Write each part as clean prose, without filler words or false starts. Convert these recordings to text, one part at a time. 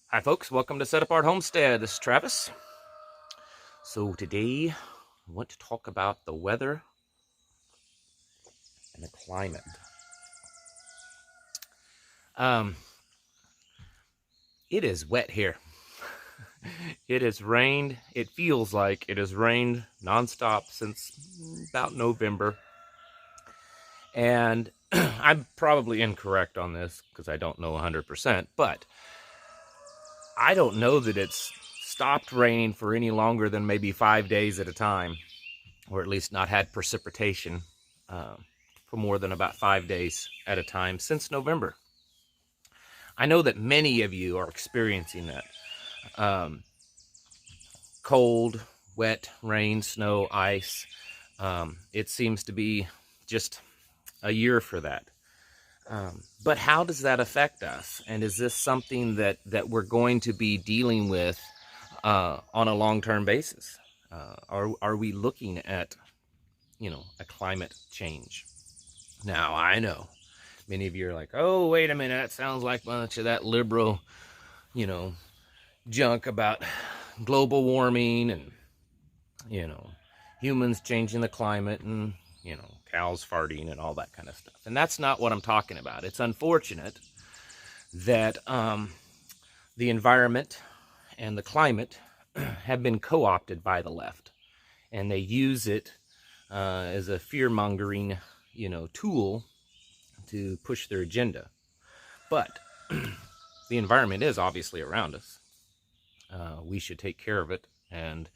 Hi folks, welcome to Set Apart Homestead. This is Travis. So today I want to talk about the weather and the climate. Um, it is wet here. It has rained. It feels like it has rained nonstop since about November. And I'm probably incorrect on this because I don't know 100%, but I don't know that it's stopped raining for any longer than maybe 5 days at a time, or at least not had precipitation for more than about 5 days at a time since November. I know that many of you are experiencing that. Cold, wet, rain, snow, ice. It seems to be just a year for that. But how does that affect us? And is this something that we're going to be dealing with on a long-term basis? Are we looking at, a climate change? Now, I know many of you are like, oh, wait a minute, that sounds like a bunch of that liberal, you know, junk about global warming and, humans changing the climate and, cows farting and all that kind of stuff. And that's not what I'm talking about. It's unfortunate that the environment and the climate have been co-opted by the left, and they use it as a fear-mongering, tool to push their agenda. But the environment is obviously around us. We should take care of it and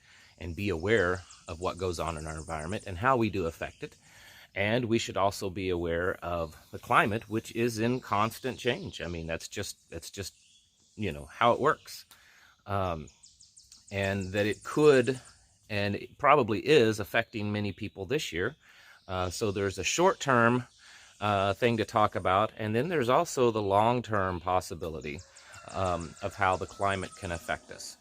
be aware of what goes on in our environment and how we do affect it. And we should also be aware of the climate, which is in constant change. I mean, that's just how it works, and that it could and it probably is affecting many people this year. So there's a short-term thing to talk about, and then there's also the long-term possibility of how the climate can affect us.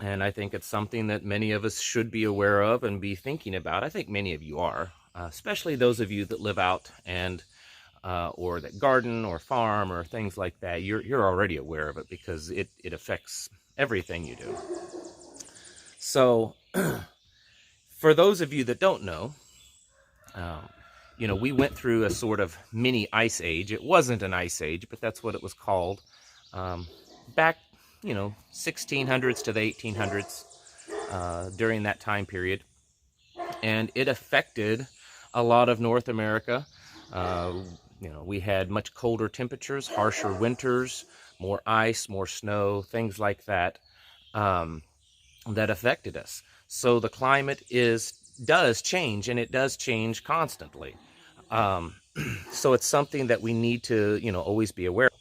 And I think it's something that many of us should be aware of and be thinking about. I think many of you are, especially those of you that live out and or that garden or farm or things like that. You're already aware of it because it affects everything you do. So for those of you that don't know, we went through a sort of mini ice age. It wasn't an ice age, but that's what it was called back, 1600s to the 1800s, during that time period. And it affected a lot of North America. We had much colder temperatures, harsher winters, more ice, more snow, things like that, that affected us. So the climate does change, and it does change constantly. So it's something that we need to, always be aware of.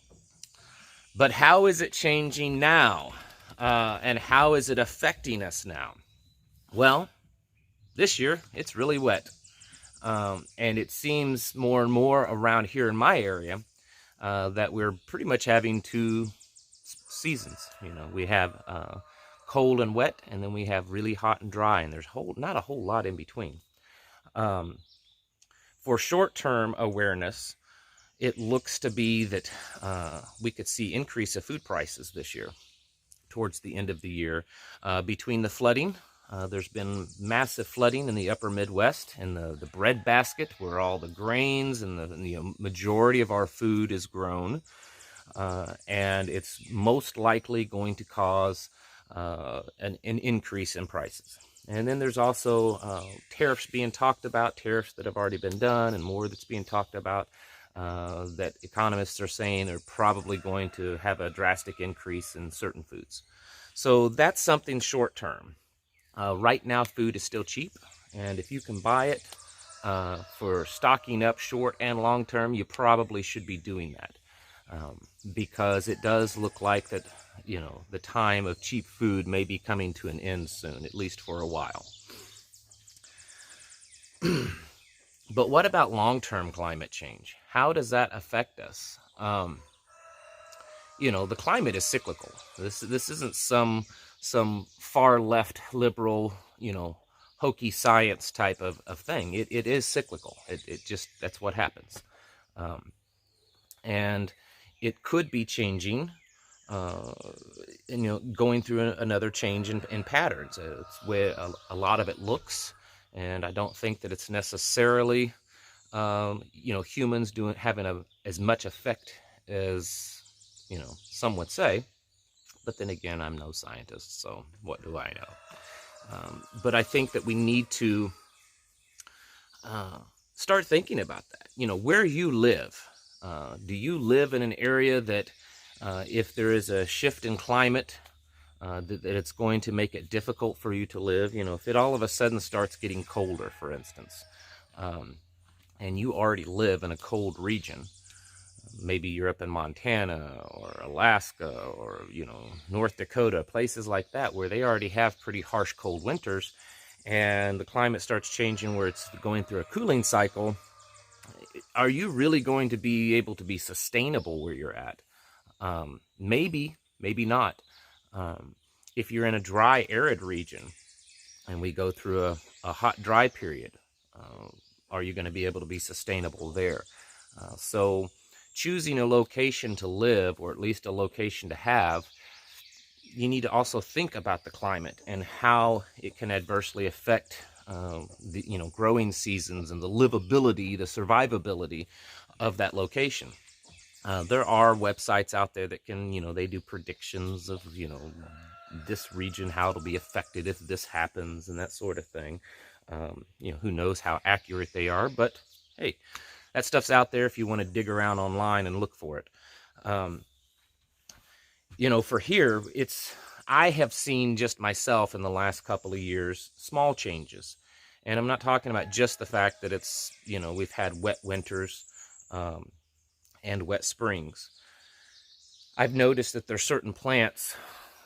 But how is it changing now? And how is it affecting us now? Well, this year, it's really wet. And it seems more and more around here in my area that we're pretty much having two seasons. We have cold and wet, and then we have really hot and dry, and there's not a whole lot in between. For short-term awareness, it looks to be that we could see increase of food prices this year towards the end of the year between the flooding. There's been massive flooding in the upper Midwest, and the bread basket where all the grains and the majority of our food is grown, and it's most likely going to cause an increase in prices. And then there's also tariffs being talked about, tariffs that have already been done, and more that's being talked about, that economists are saying are probably going to have a drastic increase in certain foods. So that's something short term. Right now, food is still cheap, and if you can buy it for stocking up short and long term, you probably should be doing that, because it does look like that, the time of cheap food may be coming to an end soon, at least for a while. But what about long-term climate change? How does that affect us? The climate is cyclical. This isn't some far left liberal, hokey science type of thing. It is cyclical. It just, that's what happens. And it could be changing uh, and, going through another change in patterns. It's where a lot of it looks, and I don't think that it's necessarily, humans having as much effect as, some would say. But then again, I'm no scientist, so what do I know? But I think that we need to start thinking about that. Where you live. Do you live in an area that, if there is a shift in climate, that it's going to make it difficult for you to live? If it all of a sudden starts getting colder, for instance, and you already live in a cold region, maybe you're up in Montana or Alaska or, North Dakota, places like that where they already have pretty harsh cold winters, and the climate starts changing where it's going through a cooling cycle. Are you really going to be able to be sustainable where you're at? Maybe, maybe not. If you're in a dry, arid region and we go through a hot, dry period, are you going to be able to be sustainable there? So choosing a location to live, or at least a location to have, you need to also think about the climate and how it can adversely affect the growing seasons and the livability, the survivability of that location. There are websites out there that can, they do predictions of, this region, how it'll be affected if this happens and that sort of thing. Who knows how accurate they are, but hey, that stuff's out there if you want to dig around online and look for it. For here, I have seen just myself in the last couple of years, small changes. And I'm not talking about just the fact that it's, we've had wet winters and wet springs. I've noticed that there's certain plants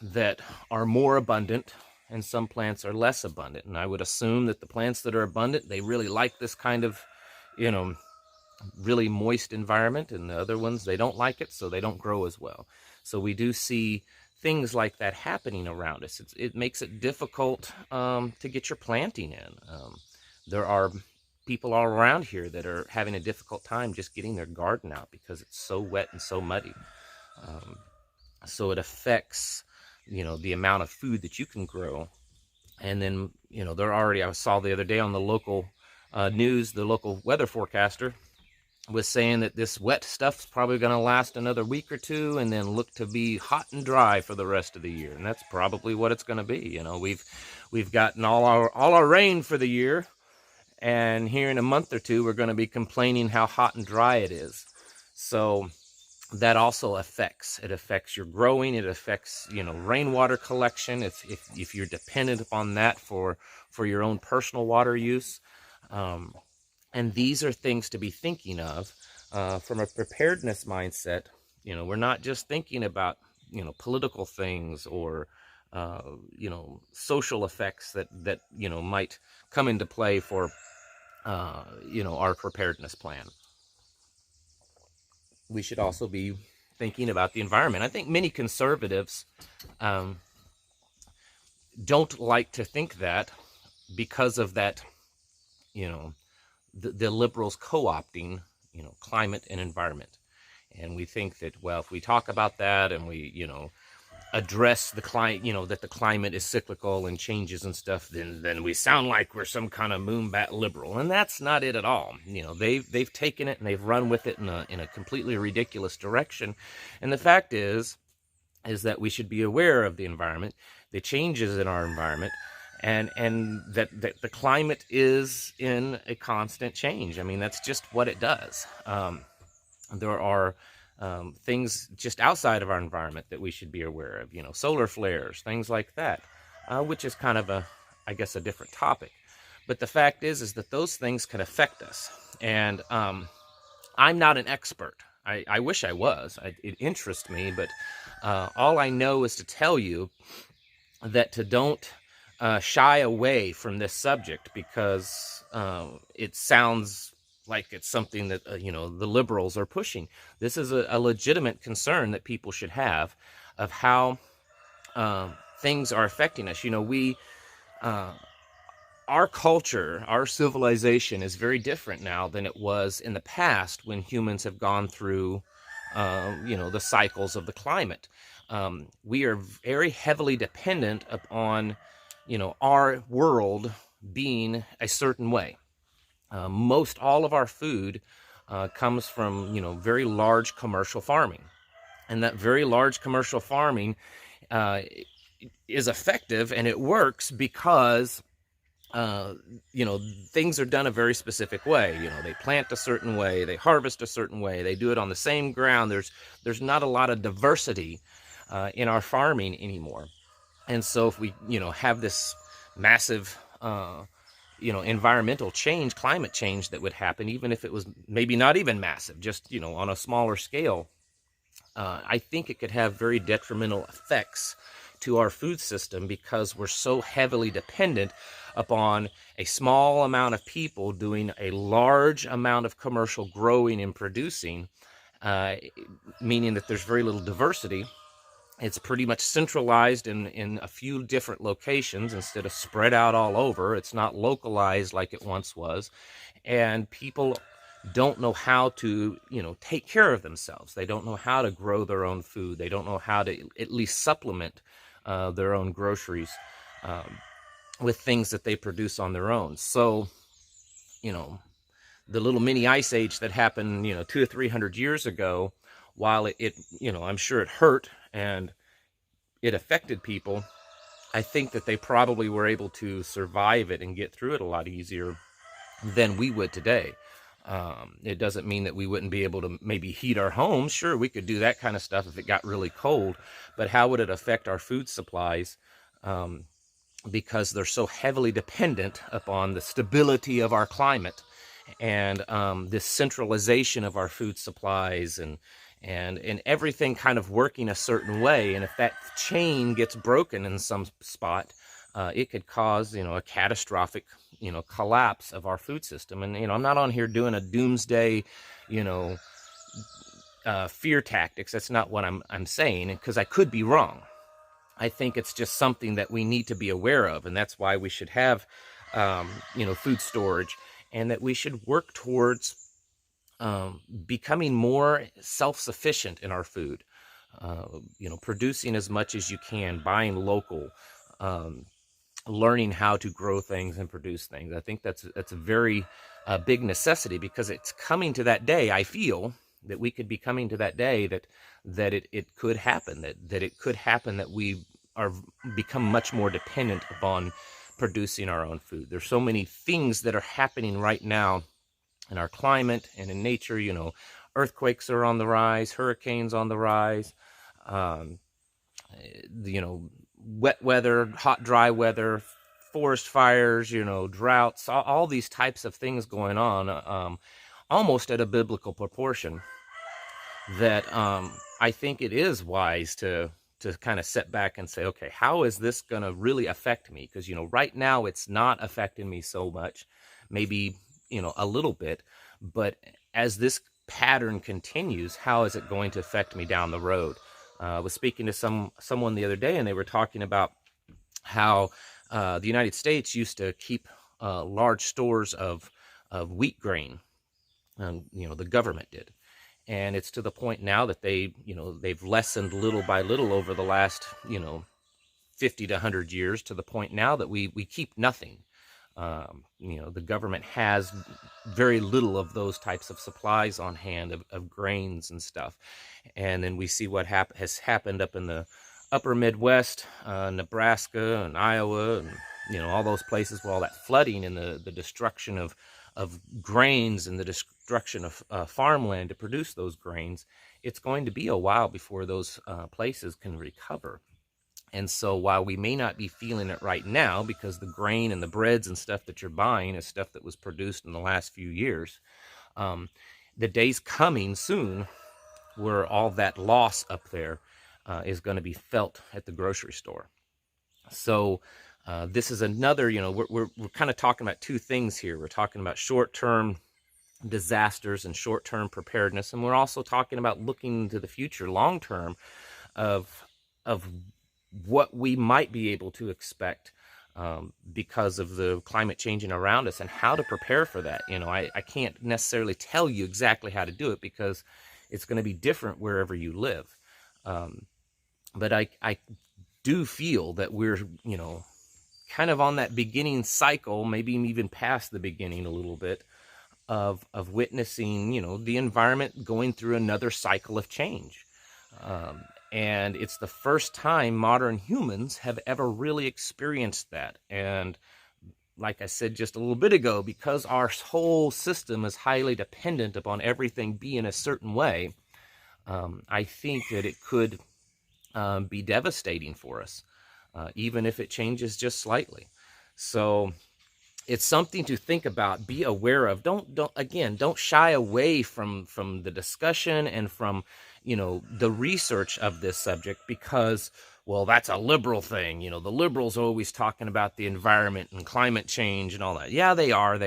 that are more abundant and some plants are less abundant. And I would assume that the plants that are abundant, they really like this kind of, really moist environment, and the other ones, they don't like it, so they don't grow as well. So we do see things like that happening around us. It makes it difficult to get your planting in. There are people all around here that are having a difficult time just getting their garden out because it's so wet and so muddy. So it affects, the amount of food that you can grow. And then, I saw the other day on the local news, the local weather forecaster was saying that this wet stuff's probably going to last another week or two and then look to be hot and dry for the rest of the year. And that's probably what it's going to be. We've gotten all our rain for the year, and here in a month or two we're going to be complaining how hot and dry it is. So that also affects your growing. It affects, rainwater collection if you're dependent upon that for your own personal water use. And these are things to be thinking of from a preparedness mindset. We're not just thinking about, political things or, social effects that might come into play for, our preparedness plan. We should also be thinking about the environment. I think many conservatives don't like to think that because of that, the liberals co-opting, climate and environment. And we think that, well, if we talk about that and we, address the climate, that the climate is cyclical and changes and stuff, then we sound like we're some kind of moonbat liberal. And that's not it at all. They've taken it and they've run with it in a completely ridiculous direction. And the fact is that we should be aware of the environment, the changes in our environment, and that the climate is in a constant change. I mean, that's just what it does. There are things just outside of our environment that we should be aware of, solar flares, things like that, which is kind of a different topic. But the fact is that those things can affect us. And I'm not an expert. I wish I was. It interests me, but all I know is to tell you that to don't shy away from this subject because it sounds like it's something that, the liberals are pushing. This is a legitimate concern that people should have of how things are affecting us. Our culture, our civilization is very different now than it was in the past when humans have gone through the cycles of the climate. We are very heavily dependent upon, our world being a certain way. Most all of our food comes from, very large commercial farming. And that very large commercial farming uh, is effective, and it works because uh, things are done a very specific way. They plant a certain way, they harvest a certain way, they do it on the same ground. There's not a lot of diversity in our farming anymore. And so if we, have this massive, environmental change, climate change that would happen, even if it was maybe not even massive, just, on a smaller scale, I think it could have very detrimental effects to our food system because we're so heavily dependent upon a small amount of people doing a large amount of commercial growing and producing, uh, meaning that there's very little diversity. It's pretty much centralized in a few different locations instead of spread out all over. It's not localized like it once was. And people don't know how to, take care of themselves. They don't know how to grow their own food. They don't know how to at least supplement their own groceries with things that they produce on their own. So, the little mini ice age that happened, 200 or 300 years ago, while I'm sure it hurt and it affected people, I think that they probably were able to survive it and get through it a lot easier than we would today. It doesn't mean that we wouldn't be able to maybe heat our homes. Sure, we could do that kind of stuff if it got really cold, but how would it affect our food supplies? Because they're so heavily dependent upon the stability of our climate and this centralization of our food supplies and everything kind of working a certain way. And if that chain gets broken in some spot, it could cause, a catastrophic, collapse of our food system. And, I'm not on here doing a doomsday, fear tactics. That's not what I'm saying, because I could be wrong. I think it's just something that we need to be aware of. And that's why we should have, food storage, and that we should work towards becoming more self-sufficient in our food, producing as much as you can, buying local, learning how to grow things and produce things. I think that's a very big necessity, because it's coming to that day. I feel that we could be coming to that day that it could happen, that it could happen that we are become much more dependent upon producing our own food. There's so many things that are happening right now in our climate and in nature. Earthquakes are on the rise, hurricanes on the rise, um, wet weather, hot, dry weather, forest fires, droughts, all these types of things going on, almost at a biblical proportion, that I think it is wise to kind of sit back and say, okay, how is this going to really affect me? Because, right now it's not affecting me so much, maybe, a little bit, but as this pattern continues, how is it going to affect me down the road? I was speaking to someone the other day, and they were talking about how the United States used to keep large stores of wheat grain. The government did. And it's to the point now that they've lessened little by little over the last, 50 to 100 years, to the point now that we keep nothing. The government has very little of those types of supplies on hand of grains and stuff. And then we see what has happened up in the upper Midwest, Nebraska and Iowa, and all those places where all that flooding and the destruction of grains and the destruction of farmland to produce those grains. It's going to be a while before those places can recover. And so while we may not be feeling it right now, because the grain and the breads and stuff that you're buying is stuff that was produced in the last few years, the day's coming soon where all that loss up there is going to be felt at the grocery store. So this is another, we're kind of talking about two things here. We're talking about short-term disasters and short-term preparedness, and we're also talking about looking to the future, long-term, of what we might be able to expect because of the climate changing around us, and how to prepare for that. I can't necessarily tell you exactly how to do it, because It's going to be different wherever you live. But I do feel that we're, you know, kind of on that beginning cycle, maybe even past the beginning a little bit, of witnessing, you know, the environment going through another cycle of change. And it's the first time modern humans have ever really experienced that. And like I said just a little bit ago, because our whole system is highly dependent upon everything being a certain way, I think that it could be devastating for us, even if it changes just slightly. So it's something to think about, be aware of. Don't shy away from the discussion and from, you know, the research of this subject, because, well, that's a liberal thing. You know, the liberals are always talking about the environment and climate change and all that. Yeah, they are.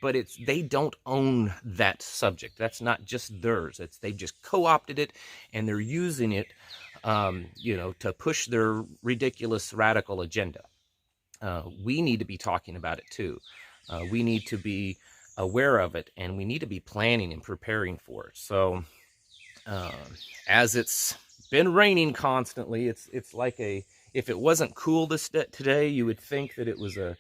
But they don't own that subject. That's not just theirs. They've just co-opted it, and they're using it, you know, to push their ridiculous radical agenda. We need to be talking about it too. We need to be aware of it, and we need to be planning and preparing for it. So as it's been raining constantly, it's like if it wasn't cool today, you would think that it was a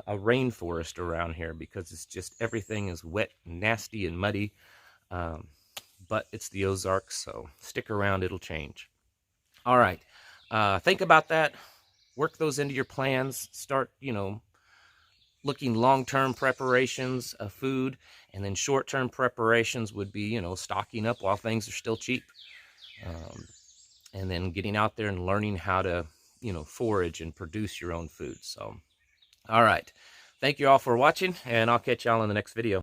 rainforest around here, because it's just, everything is wet and nasty and muddy. But it's the Ozarks, so stick around, it'll change. All right, think about that. Work those into your plans. Start, you know, looking long-term preparations of food, and then short-term preparations would be, you know, stocking up while things are still cheap, and then getting out there and learning how to, you know, forage and produce your own food. So, all right, thank you all for watching, and I'll catch y'all in the next video.